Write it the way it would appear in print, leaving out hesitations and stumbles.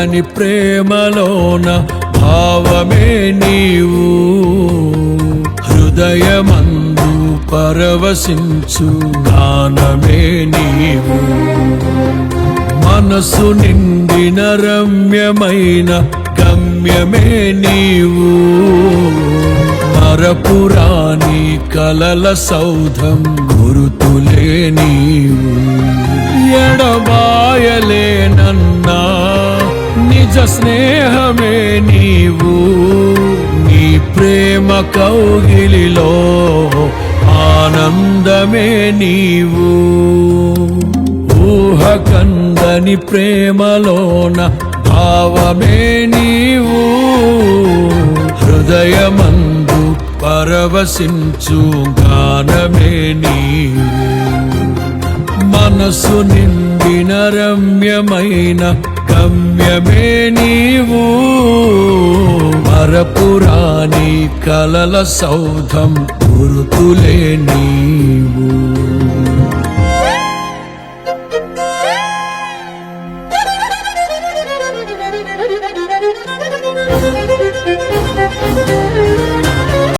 కందని ప్రేమలోన భావమే నీవు హృదయమందు పరవశించు గానమే నీవు మనసు నిండిన రమ్యమైన గమ్యమే నీవు మరపురాని కలల సౌధం గురుతులే నీవు ఎడబాయలేనన్నా నిజ స్నేహమే నీవు నీ ప్రేమ కౌగిలిలో ఆనందమే నీవు ఊహ కందని ప్రేమలోన భావమే నీవు హృదయమందు పరవశించు గానమే నీవు మనసు నిండిన రమ్యమైన గమ్యమే నీవు మరపురాని కలల సౌధం గురుతులే నీవు